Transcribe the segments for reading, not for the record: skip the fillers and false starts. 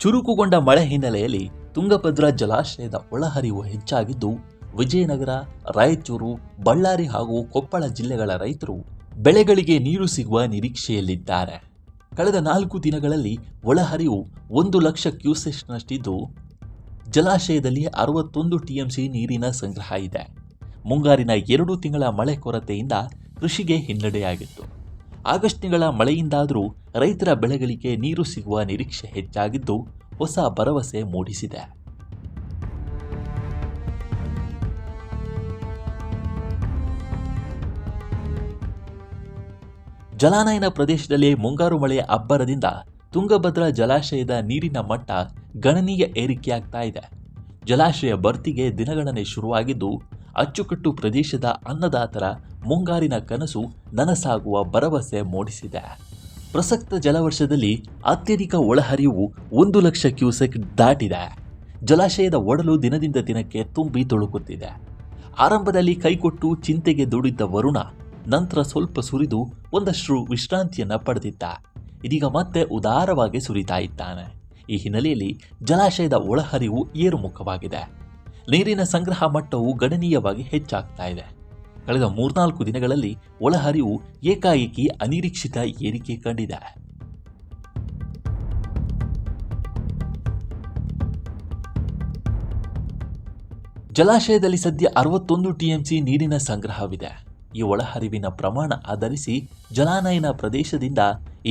ಚುರುಕುಗೊಂಡ ಮಳೆ ಹಿನ್ನೆಲೆಯಲ್ಲಿ ತುಂಗಭದ್ರಾ ಜಲಾಶಯದ ಒಳಹರಿವು ಹೆಚ್ಚಾಗಿದ್ದು, ವಿಜಯನಗರ, ರಾಯಚೂರು, ಬಳ್ಳಾರಿ ಹಾಗೂ ಕೊಪ್ಪಳ ಜಿಲ್ಲೆಗಳ ರೈತರು ಬೆಳೆಗಳಿಗೆ ನೀರು ಸಿಗುವ ನಿರೀಕ್ಷೆಯಲ್ಲಿದ್ದಾರೆ. ಕಳೆದ 4 ದಿನಗಳಲ್ಲಿ ಒಳಹರಿವು 1 ಲಕ್ಷ ಕ್ಯೂಸೆಕ್ಸ್ನಷ್ಟಿದ್ದು, ಜಲಾಶಯದಲ್ಲಿ 61 ಟಿಎಂಸಿ ನೀರಿನ ಸಂಗ್ರಹ ಇದೆ. ಮುಂಗಾರಿನ 2 ತಿಂಗಳ ಮಳೆ ಕೊರತೆಯಿಂದ ಕೃಷಿಗೆ ಹಿನ್ನಡೆಯಾಗಿತ್ತು. ಆಗಸ್ಟ್ ತಿಂಗಳ ಮಳೆಯಿಂದಾದರೂ ರೈತರ ಬೆಳೆಗಳಿಗೆ ನೀರು ಸಿಗುವ ನಿರೀಕ್ಷೆ ಹೆಚ್ಚಾಗಿದ್ದು, ಹೊಸ ಭರವಸೆ ಮೂಡಿಸಿದೆ. ಜಲಾನಯನ ಪ್ರದೇಶದಲ್ಲಿ ಮುಂಗಾರು ಮಳೆಯ ಅಬ್ಬರದಿಂದ ತುಂಗಭದ್ರಾ ಜಲಾಶಯದ ನೀರಿನ ಮಟ್ಟ ಗಣನೀಯ ಏರಿಕೆಯಾಗ್ತಾ ಇದೆ. ಜಲಾಶಯ ಭರ್ತಿಗೆ ದಿನಗಣನೆ ಶುರುವಾಗಿದ್ದು, ಅಚ್ಚುಕಟ್ಟು ಪ್ರದೇಶದ ಅನ್ನದಾತರ ಮುಂಗಾರಿನ ಕನಸು ನನಸಾಗುವ ಭರವಸೆ ಮೂಡಿಸಿದೆ. ಪ್ರಸಕ್ತ ಜಲವರ್ಷದಲ್ಲಿ ಅತ್ಯಧಿಕ ಒಳಹರಿವು 1 ಲಕ್ಷ ಕ್ಯೂಸೆಕ್ ದಾಟಿದೆ. ಜಲಾಶಯದ ಒಡಲು ದಿನದಿಂದ ದಿನಕ್ಕೆ ತುಂಬಿ ತುಳುಕುತ್ತಿದೆ. ಆರಂಭದಲ್ಲಿ ಕೈಕೊಟ್ಟು ಚಿಂತೆಗೆ ದುಡಿದ್ದ ವರುಣ ನಂತರ ಸ್ವಲ್ಪ ಸುರಿದು ಒಂದಷ್ಟು ವಿಶ್ರಾಂತಿಯನ್ನು ಪಡೆದಿದ್ದ. ಇದೀಗ ಮತ್ತೆ ಉದಾರವಾಗಿ ಸುರಿತಾ ಇದ್ದಾನೆ. ಈ ಹಿನ್ನೆಲೆಯಲ್ಲಿ ಜಲಾಶಯದ ಒಳಹರಿವು ಏರುಮುಖವಾಗಿದೆ. ನೀರಿನ ಸಂಗ್ರಹ ಮಟ್ಟವು ಗಣನೀಯವಾಗಿ ಹೆಚ್ಚಾಗ್ತಾ ಇದೆ. ಕಳೆದ 3-4 ದಿನಗಳಲ್ಲಿ ಒಳಹರಿವು ಏಕಾಏಕಿ ಅನಿರೀಕ್ಷಿತ ಏರಿಕೆ ಕಂಡಿದೆ. ಜಲಾಶಯದಲ್ಲಿ ಸದ್ಯ 61 ಟಿಎಂಸಿ ನೀರಿನ ಸಂಗ್ರಹವಿದೆ. ಈ ಒಳಹರಿವಿನ ಪ್ರಮಾಣ ಆಧರಿಸಿ ಜಲಾನಯನ ಪ್ರದೇಶದಿಂದ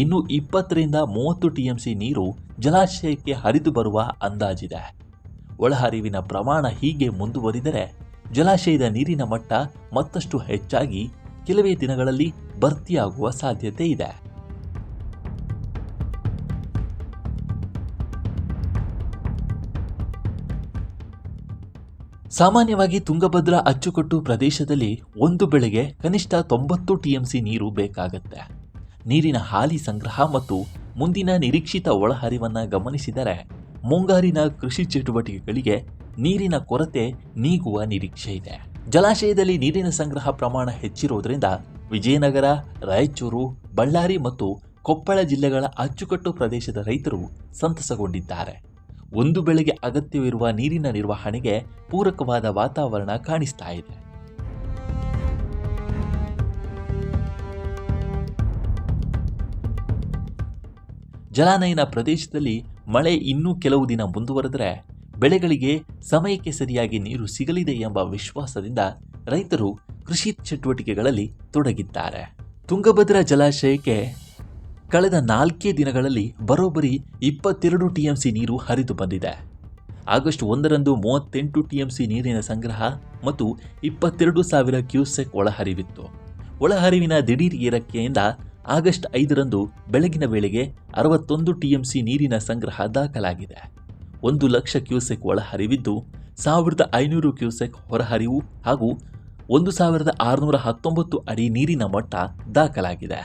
ಇನ್ನೂ 20ರಿಂದ 30 ಟಿಎಂಸಿ ನೀರು ಜಲಾಶಯಕ್ಕೆ ಹರಿದು ಬರುವ ಅಂದಾಜಿದೆ. ಒಳಹರಿವಿನ ಪ್ರಮಾಣ ಹೀಗೆ ಮುಂದುವರಿದರೆ ಜಲಾಶಯದ ನೀರಿನ ಮಟ್ಟ ಮತ್ತಷ್ಟು ಹೆಚ್ಚಾಗಿ ಕೆಲವೇ ದಿನಗಳಲ್ಲಿ ಭರ್ತಿಯಾಗುವ ಸಾಧ್ಯತೆ ಇದೆ. ಸಾಮಾನ್ಯವಾಗಿ ತುಂಗಭದ್ರಾ ಅಚ್ಚುಕಟ್ಟು ಪ್ರದೇಶದಲ್ಲಿ ಒಂದು ಬೆಳೆಗೆ ಕನಿಷ್ಠ 90 ಟಿಎಂಸಿ ನೀರು ಬೇಕಾಗುತ್ತೆ. ನೀರಿನ ಹಾಲಿ ಸಂಗ್ರಹ ಮತ್ತು ಮುಂದಿನ ನಿರೀಕ್ಷಿತ ಒಳಹರಿವನ್ನು ಗಮನಿಸಿದರೆ ಮುಂಗಾರಿನ ಕೃಷಿ ಚಟುವಟಿಕೆಗಳಿಗೆ ನೀರಿನ ಕೊರತೆ ನೀಗುವ ನಿರೀಕ್ಷೆ ಇದೆ. ಜಲಾಶಯದಲ್ಲಿ ನೀರಿನ ಸಂಗ್ರಹ ಪ್ರಮಾಣ ಹೆಚ್ಚಿರುವುದರಿಂದ ವಿಜಯನಗರ, ರಾಯಚೂರು, ಬಳ್ಳಾರಿ ಮತ್ತು ಕೊಪ್ಪಳ ಜಿಲ್ಲೆಗಳ ಅಚ್ಚುಕಟ್ಟು ಪ್ರದೇಶದ ರೈತರು ಸಂತಸಗೊಂಡಿದ್ದಾರೆ. ಒಂದು ಬೆಳೆಗೆ ಅಗತ್ಯವಿರುವ ನೀರಿನ ನಿರ್ವಹಣೆಗೆ ಪೂರಕವಾದ ವಾತಾವರಣ ಕಾಣಿಸ್ತಾ ಇದೆ. ಜಲಾನಯನ ಪ್ರದೇಶದಲ್ಲಿ ಮಳೆ ಇನ್ನೂ ಕೆಲವು ದಿನ ಮುಂದುವರೆದರೆ ಬೆಳೆಗಳಿಗೆ ಸಮಯಕ್ಕೆ ಸರಿಯಾಗಿ ನೀರು ಸಿಗಲಿದೆ ಎಂಬ ವಿಶ್ವಾಸದಿಂದ ರೈತರು ಕೃಷಿ ಚಟುವಟಿಕೆಗಳಲ್ಲಿ ತೊಡಗಿದ್ದಾರೆ. ತುಂಗಭದ್ರಾ ಜಲಾಶಯಕ್ಕೆ ಕಳೆದ 4 ದಿನಗಳಲ್ಲಿ ಬರೋಬ್ಬರಿ 22 ಟಿಎಂಸಿ ನೀರು ಹರಿದು ಬಂದಿದೆ. ಆಗಸ್ಟ್ 1ರಂದು 38 ಟಿಎಂಸಿ ನೀರಿನ ಸಂಗ್ರಹ ಮತ್ತು 22,000 ಕ್ಯೂಸೆಕ್ ಒಳಹರಿವಿತ್ತು. ಒಳಹರಿವಿನ ದಿಢೀರ್ ಏರಿಕೆಯಿಂದ ಆಗಸ್ಟ್ 5ರಂದು ಬೆಳಗಿನ ವೇಳೆಗೆ 61 ಟಿಎಂಸಿ ನೀರಿನ ಸಂಗ್ರಹ ದಾಖಲಾಗಿದೆ. 1 ಲಕ್ಷ ಕ್ಯೂಸೆಕ್ ಒಳಹರಿವಿದ್ದು, 1500 ಕ್ಯೂಸೆಕ್ ಹೊರಹರಿವು ಹಾಗೂ 1619 ಅಡಿ ನೀರಿನ ಮಟ್ಟ ದಾಖಲಾಗಿದೆ.